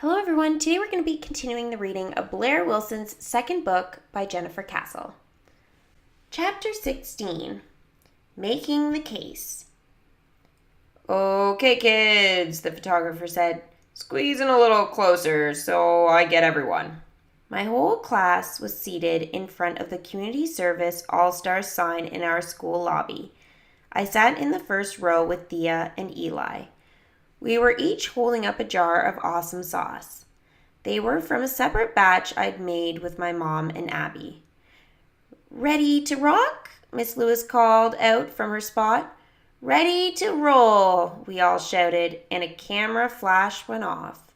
Hello everyone, today we're going to be continuing the reading of Blaire Wilson's second book by Jennifer Castle. Chapter 16, Making the Case. Okay, kids, the photographer said. Squeeze in a little closer so I get everyone. My whole class was seated in front of the community service all-stars sign in our school lobby. I sat in the first row with Thea and Eli. We were each holding up a jar of awesome sauce. They were from a separate batch I'd made with my mom and Abby. "Ready to rock?" Miss Lewis called out from her spot. "Ready to roll," we all shouted, and a camera flash went off.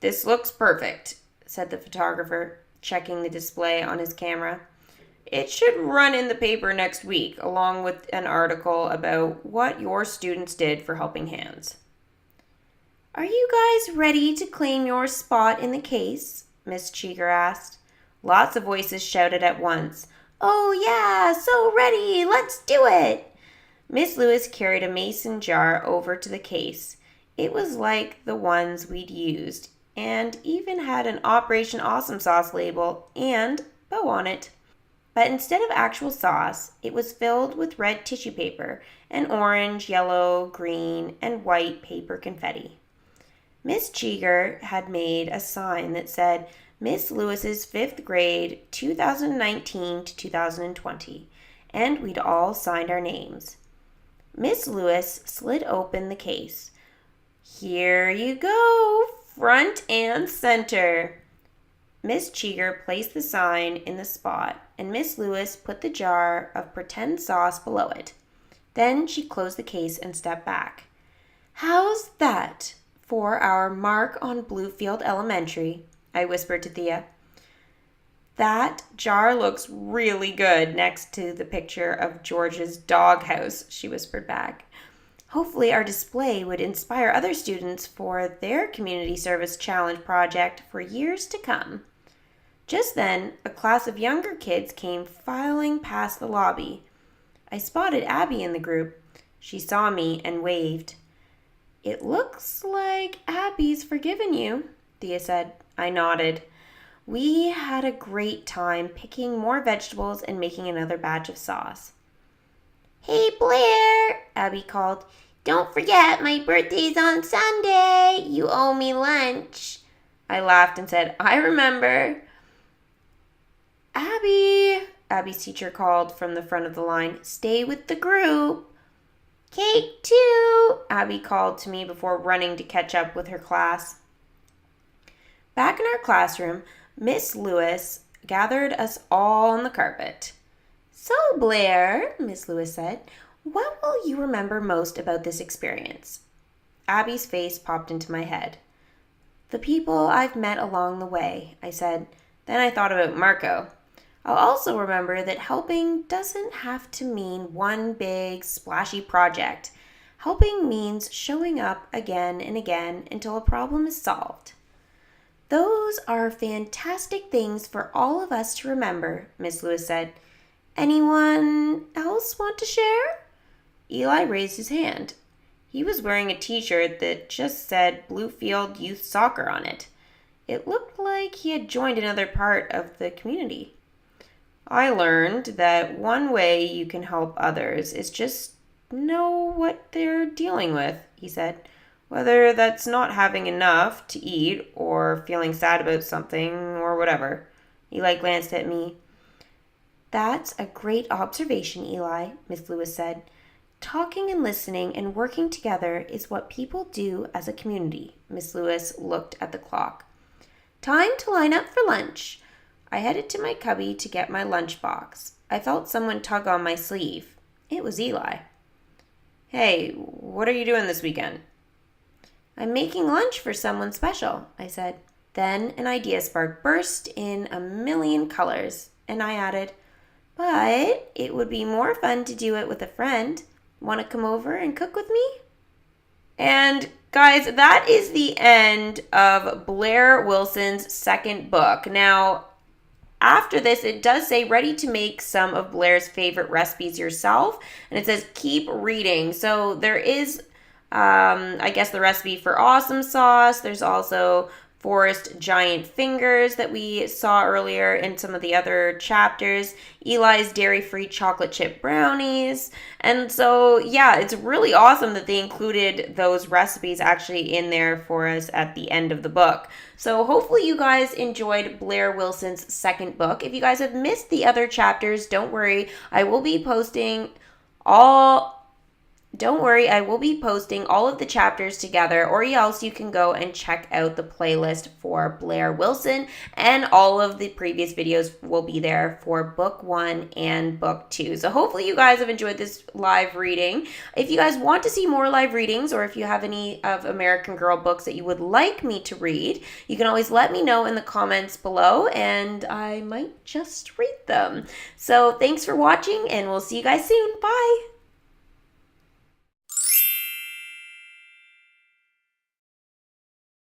"This looks perfect," said the photographer, checking the display on his camera. "It should run in the paper next week, along with an article about what your students did for Helping Hands." "Are you guys ready to claim your spot in the case?" Miss Cheeger asked. Lots of voices shouted at once. "Oh yeah, so ready, let's do it!" Miss Lewis carried a mason jar over to the case. It was like the ones we'd used, and even had an Operation Awesome Sauce label and bow on it. But instead of actual sauce, it was filled with red tissue paper and orange, yellow, green, and white paper confetti. Miss Cheeger had made a sign that said Miss Lewis's 5th grade 2019 to 2020, and we'd all signed our names. Miss Lewis slid open the case. "Here you go, front and center." Miss Cheeger placed the sign in the spot, and Miss Lewis put the jar of pretend sauce below it. Then she closed the case and stepped back. "How's that for our mark on Bluefield Elementary?" I whispered to Thea. "That jar looks really good next to the picture of George's doghouse," she whispered back. Hopefully our display would inspire other students for their community service challenge project for years to come. Just then, a class of younger kids came filing past the lobby. I spotted Abby in the group. She saw me and waved. "It looks like Abby's forgiven you," Thea said. I nodded. We had a great time picking more vegetables and making another batch of sauce. "Hey, Blaire," Abby called. "Don't forget my birthday's on Sunday. You owe me lunch." I laughed and said, "I remember." Abby's teacher called from the front of the line. "Stay with the group." "Cake too," Abby called to me before running to catch up with her class. Back in our classroom, Miss Lewis gathered us all on the carpet. "So, Blaire," Miss Lewis said, "what will you remember most about this experience?" Abby's face popped into my head. "The people I've met along the way," I said. Then I thought about Marco. I'll also remember that helping doesn't have to mean one big, splashy project. Helping means showing up again and again until a problem is solved. "Those are fantastic things for all of us to remember," Miss Lewis said. "Anyone else want to share?" Eli raised his hand. He was wearing a t-shirt that just said Bluefield Youth Soccer on it. It looked like he had joined another part of the community. "I learned that one way you can help others is just know what they're dealing with," he said. "Whether that's not having enough to eat or feeling sad about something or whatever." Eli glanced at me. "That's a great observation, Eli," Miss Lewis said. "Talking and listening and working together is what people do as a community." Miss Lewis looked at the clock. "Time to line up for lunch." I headed to my cubby to get my lunchbox. I felt someone tug on my sleeve. It was Eli. "Hey, what are you doing this weekend?" "I'm making lunch for someone special," I said. Then an idea spark burst in a million colors, and I added, "But it would be more fun to do it with a friend. Want to come over and cook with me?" And guys, that is the end of Blaire Wilson's second book. Now, after this, it does say ready to make some of Blaire's favorite recipes yourself, and it says keep reading. So there is I guess the recipe for awesome sauce. There's also forest giant fingers that we saw earlier in some of the other chapters, Eli's dairy-free chocolate chip brownies. And so, yeah, it's really awesome that they included those recipes actually in there for us at the end of the book. So hopefully you guys enjoyed Blaire Wilson's second book. If you guys have missed the other chapters, don't worry. I will be posting all of the chapters together, or else you can go and check out the playlist for Blaire Wilson, and all of the previous videos will be there for book 1 and book 2. So hopefully you guys have enjoyed this live reading. If you guys want to see more live readings, or if you have any of American Girl books that you would like me to read, you can always let me know in the comments below, and I might just read them. So thanks for watching, and we'll see you guys soon. Bye!